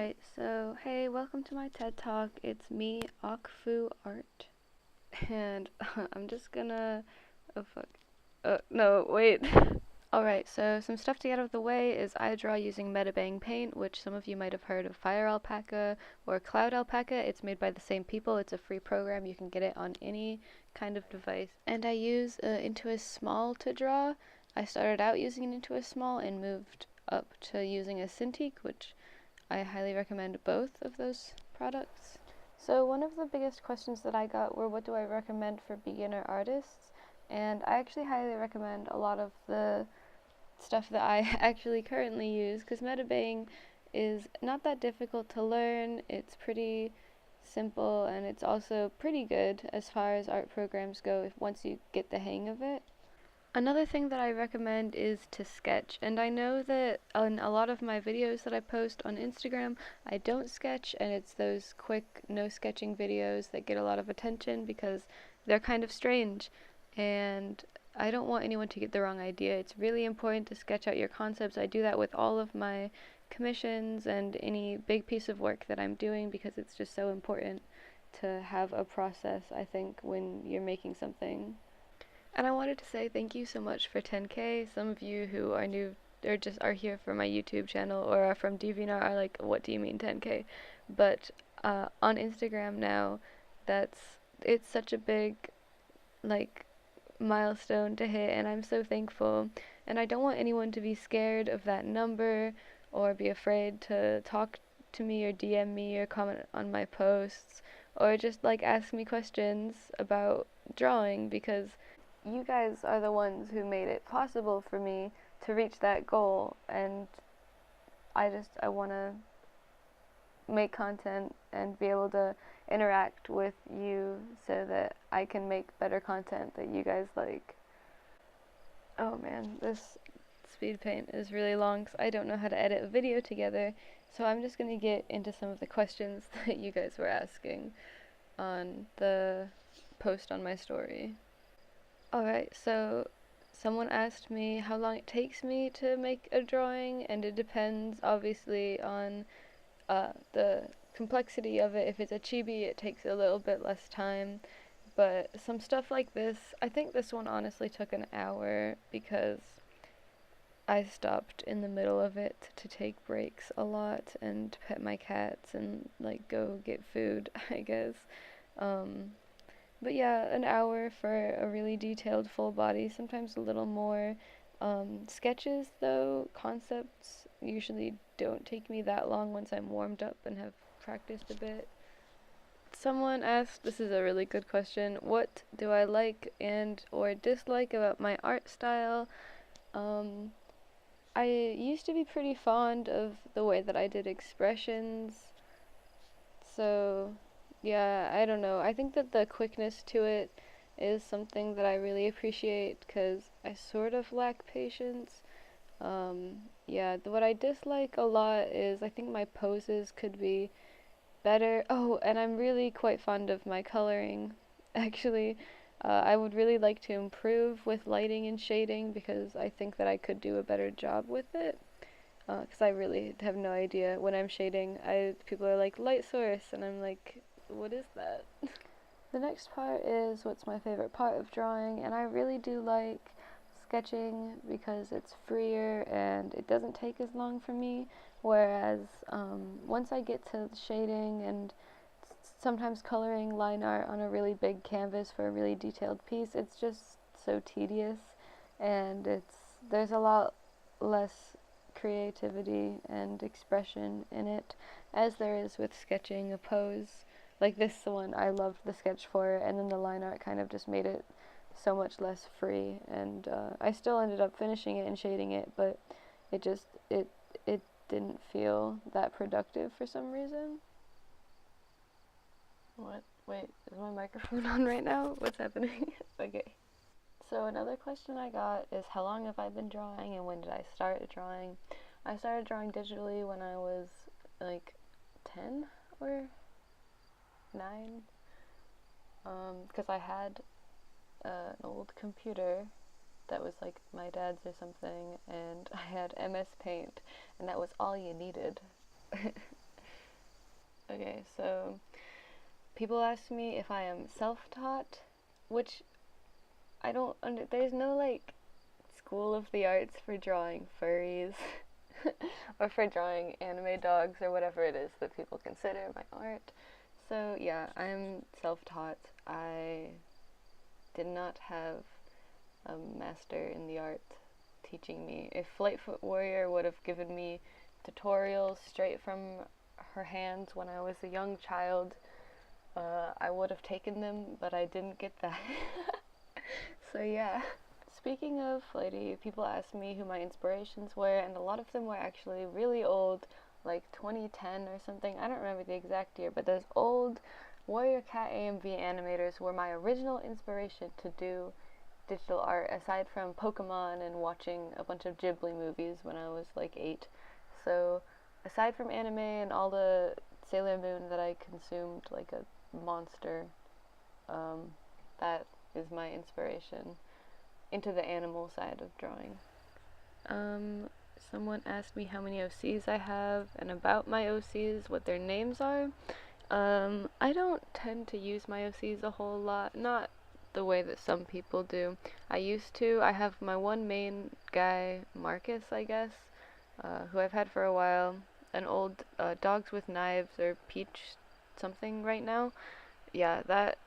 Alright, so hey, welcome to my TED Talk. It's me, awkfu art. And I'm just gonna. Oh fuck. No, wait. Alright, so some stuff to get out of the way is I draw using Metabang Paint, which some of you might have heard of Fire Alpaca or Cloud Alpaca. It's made by the same people. It's a free program. You can get it on any kind of device. And I use Intuos Small to draw. I started out using an Intuos Small and moved up to using a Cintiq, which I highly recommend both of those products. So one of the biggest questions that I got were, what do I recommend for beginner artists? And I actually highly recommend a lot of the stuff that I actually currently use, because Metabang is not that difficult to learn. It's pretty simple, and it's also pretty good as far as art programs go once you get the hang of it. Another thing that I recommend is to sketch, and I know that on a lot of my videos that I post on Instagram, I don't sketch, and it's those quick no sketching videos that get a lot of attention because they're kind of strange, and I don't want anyone to get the wrong idea. It's really important to sketch out your concepts. I do that with all of my commissions and any big piece of work that I'm doing because it's just so important to have a process, I think, when you're making something. And I wanted to say thank you so much for 10K. Some of you who are new or just are here for my YouTube channel or are from DeviantArt are like, what do you mean 10K? But on Instagram now, it's such a big like milestone to hit, and I'm so thankful. And I don't want anyone to be scared of that number or be afraid to talk to me or DM me or comment on my posts or just like ask me questions about drawing, because you guys are the ones who made it possible for me to reach that goal, and I want to make content and be able to interact with you so that I can make better content that you guys like. Oh man, this speed paint is really long because I don't know how to edit a video together, so I'm just going to get into some of the questions that you guys were asking on the post on my story. Alright, so someone asked me how long it takes me to make a drawing, and it depends obviously on the complexity of it. If it's a chibi, it takes a little bit less time, but some stuff like this, I think this one honestly took an hour because I stopped in the middle of it to take breaks a lot and to pet my cats and like go get food, I guess. But yeah, an hour for a really detailed full body, sometimes a little more. Sketches, though, concepts usually don't take me that long once I'm warmed up and have practiced a bit. Someone asked, this is a really good question, what do I like and or dislike about my art style? I used to be pretty fond of the way that I did expressions, so yeah, I don't know. I think that the quickness to it is something that I really appreciate because I sort of lack patience. Yeah, what I dislike a lot is I think my poses could be better. Oh, and I'm really quite fond of my coloring. Actually, I would really like to improve with lighting and shading because I think that I could do a better job with it. Because I really have no idea when I'm shading. People are like, light source, and I'm like, what is that? The next part is what's my favorite part of drawing, and I really do like sketching because it's freer and it doesn't take as long for me, whereas once I get to shading and sometimes coloring line art on a really big canvas for a really detailed piece, it's just so tedious, and there's a lot less creativity and expression in it as there is with sketching a pose. Like this one, I loved the sketch for it, and then the line art kind of just made it so much less free, and I still ended up finishing it and shading it, but it didn't feel that productive for some reason. What? Wait, is my microphone on right now? What's happening? Okay. So another question I got is, how long have I been drawing and when did I start drawing? I started drawing digitally when I was like 10 or 9, because I had an old computer that was like my dad's or something, and I had MS Paint, and that was all you needed. So people ask me if I am self-taught, which I don't there's no like school of the arts for drawing furries or for drawing anime dogs or whatever it is that people consider my art. So yeah, I'm self-taught. I did not have a master in the art teaching me. If Flightfoot Warrior would have given me tutorials straight from her hands when I was a young child, I would have taken them, but I didn't get that. So yeah. Speaking of Flighty, people asked me who my inspirations were, and a lot of them were actually really old, like 2010 or something. I don't remember the exact year, but those old Warrior Cat AMV animators were my original inspiration to do digital art, aside from Pokemon and watching a bunch of Ghibli movies when I was like 8. So aside from anime and all the Sailor Moon that I consumed like a monster, that is my inspiration into the animal side of drawing. Someone asked me how many OCs I have and about my OCs, what their names are. I don't tend to use my OCs a whole lot, not the way that some people do. I used to. I have my one main guy, Marcus, I guess, who I've had for a while, an old Dogs with Knives or Peach something right now. Yeah, that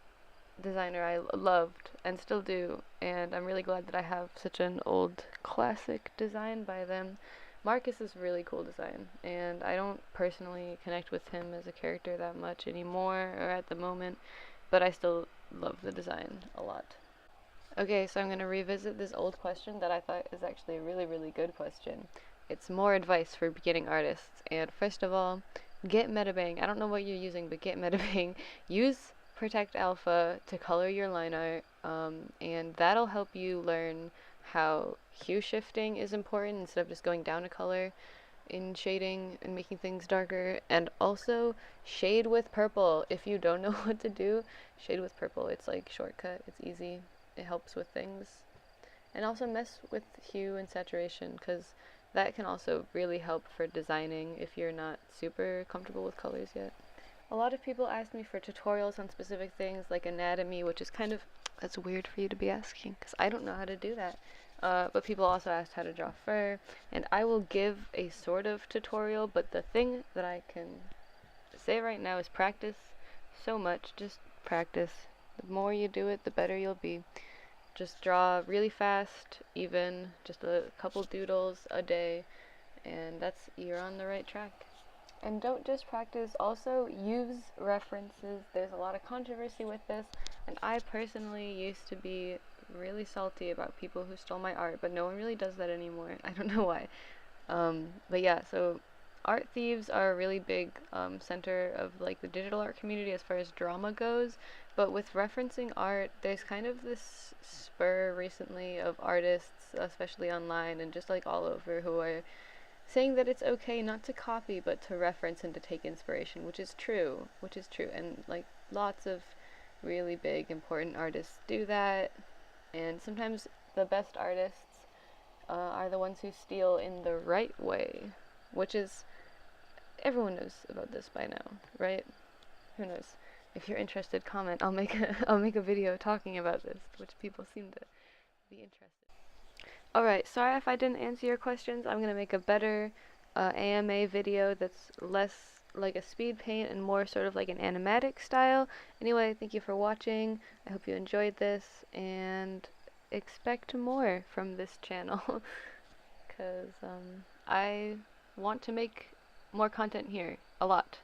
designer I loved and still do, and I'm really glad that I have such an old classic design by them. Marcus is really cool design, and I don't personally connect with him as a character that much anymore or at the moment, but I still love the design a lot. Okay, so I'm going to revisit this old question that I thought is actually a really, really good question. It's more advice for beginning artists, and first of all, get Metabang. I don't know what you're using, but get Metabang. Use Protect Alpha to color your line art, and that'll help you learn how hue shifting is important instead of just going down a color in shading and making things darker. And also shade with purple. If you don't know what to do, shade with purple. It's like shortcut, it's easy, it helps with things. And also mess with hue and saturation, because that can also really help for designing if you're not super comfortable with colors yet. A lot of people ask me for tutorials on specific things like anatomy, which is kind of, that's weird for you to be asking, because I don't know how to do that. But people also asked how to draw fur, and I will give a sort of tutorial, but the thing that I can say right now is practice so much. Just practice. The more you do it, the better you'll be. Just draw really fast, even just a couple doodles a day, and you're on the right track. And don't just practice, also use references. There's a lot of controversy with this, and I personally used to be really salty about people who stole my art, but no one really does that anymore. I don't know why. But yeah, so art thieves are a really big center of like the digital art community as far as drama goes, but with referencing art, there's kind of this spur recently of artists, especially online and just like all over, who are saying that it's okay not to copy but to reference and to take inspiration, which is true, and like lots of really big important artists do that, and sometimes the best artists are the ones who steal in the right way, which is, everyone knows about this by now, right? Who knows? If you're interested, comment. I'll make a video talking about this, which people seem to be interested. Alright, sorry if I didn't answer your questions. I'm gonna make a better AMA video that's less like a speed paint and more sort of like an animatic style. Anyway, thank you for watching. I hope you enjoyed this, and expect more from this channel, because I want to make more content here, a lot.